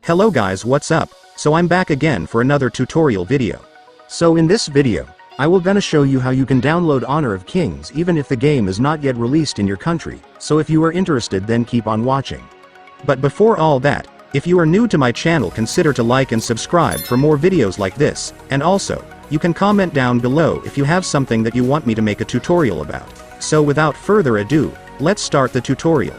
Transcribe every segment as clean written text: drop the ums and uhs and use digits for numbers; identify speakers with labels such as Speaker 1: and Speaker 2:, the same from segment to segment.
Speaker 1: Hello guys, what's up? So I'm back again for another tutorial video. So in this video, I will gonna show you how you can download Honor of Kings even if the game is not yet released in your country, so if you are interested then keep on watching. But before all that, if you are new to my channel consider to like and subscribe for more videos like this, and also, you can comment down below if you have something that you want me to make a tutorial about. So without further ado, let's start the tutorial.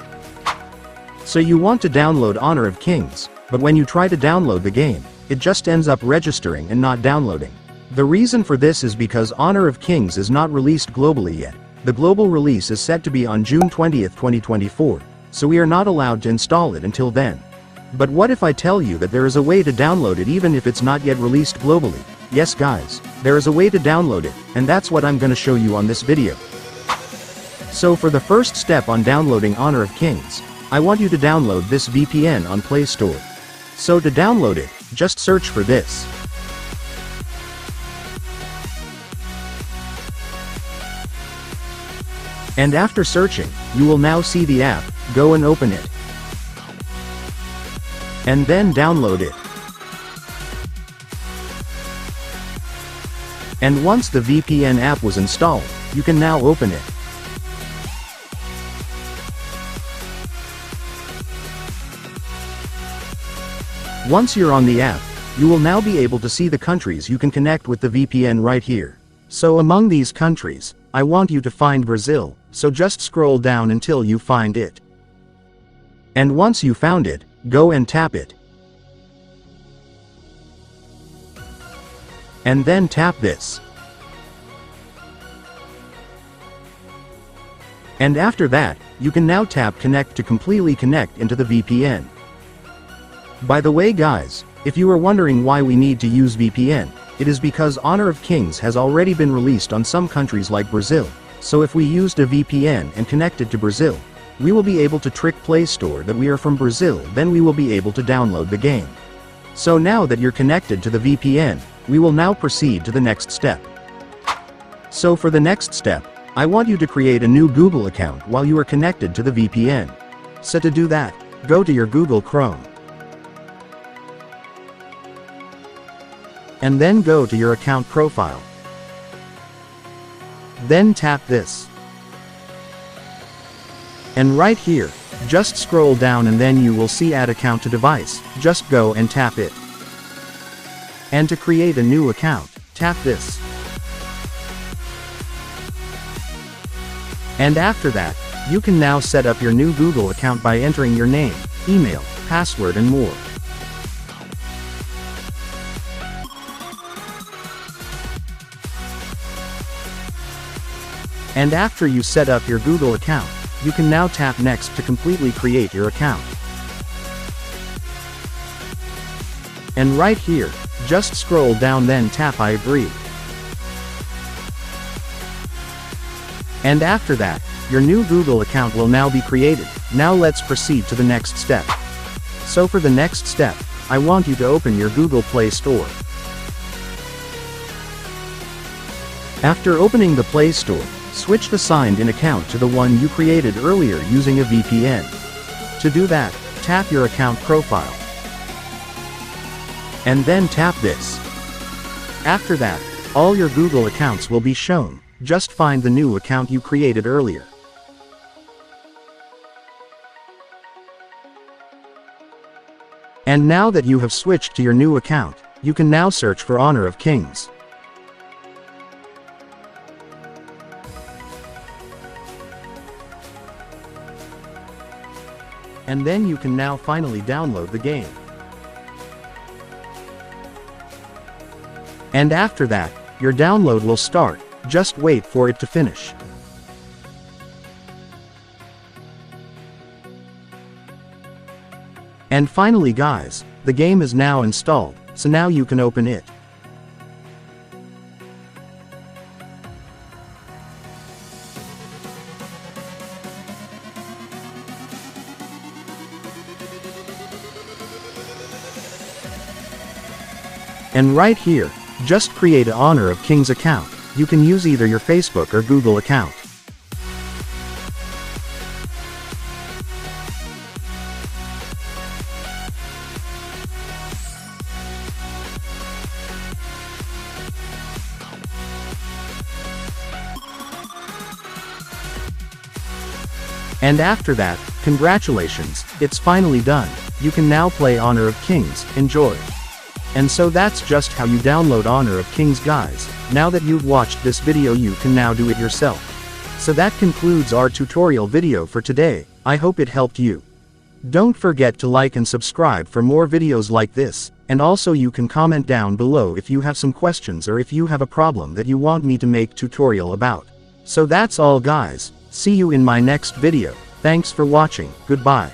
Speaker 1: So you want to download Honor of Kings, but when you try to download the game, it just ends up registering and not downloading. The reason for this is because Honor of Kings is not released globally yet. The global release is set to be on June 20th, 2024, so we are not allowed to install it until then. But what if I tell you that there is a way to download it even if it's not yet released globally? Yes guys, there is a way to download it, and that's what I'm gonna show you on this video. So for the first step on downloading Honor of Kings, I want you to download this VPN on Play Store. So to download it, just search for this. And after searching, you will now see the app, go and open it. And then download it. And once the VPN app was installed, you can now open it. Once you're on the app, you will now be able to see the countries you can connect with the VPN right here. So among these countries, I want you to find Brazil, so just scroll down until you find it. And once you found it, go and tap it. And then tap this. And after that, you can now tap Connect to completely connect into the VPN. By the way guys, if you are wondering why we need to use VPN, it is because Honor of Kings has already been released on some countries like Brazil, so if we used a VPN and connected to Brazil, we will be able to trick Play Store that we are from Brazil, then we will be able to download the game. So now that you're connected to the VPN, we will now proceed to the next step. So for the next step, I want you to create a new Google account while you are connected to the VPN. So to do that, go to your Google Chrome. And then go to your account profile. Then tap this. And right here, just scroll down and then you will see Add Account to Device, just go and tap it. And to create a new account, tap this. And after that, you can now set up your new Google account by entering your name, email, password and more. And after you set up your Google account, you can now tap Next to completely create your account. And right here, just scroll down then tap I agree. And after that, your new Google account will now be created. Now let's proceed to the next step. So for the next step, I want you to open your Google Play Store. After opening the Play Store, switch the signed-in account to the one you created earlier using a VPN. To do that, tap your account profile. And then tap this. After that, all your Google accounts will be shown. Just find the new account you created earlier. And now that you have switched to your new account, you can now search for Honor of Kings. And then you can now finally download the game. And after that, your download will start, just wait for it to finish. And finally guys, the game is now installed, so now you can open it. And right here, just create an Honor of Kings account. You can use either your Facebook or Google account. And after that, congratulations, it's finally done. You can now play Honor of Kings. Enjoy. And so that's just how you download Honor of Kings, guys. Now that you've watched this video, you can now do it yourself. So that concludes our tutorial video for today. I hope it helped you. Don't forget to like and subscribe for more videos like this, and also you can comment down below if you have some questions or if you have a problem that you want me to make tutorial about. So that's all, guys. See you in my next video. Thanks for watching. Goodbye.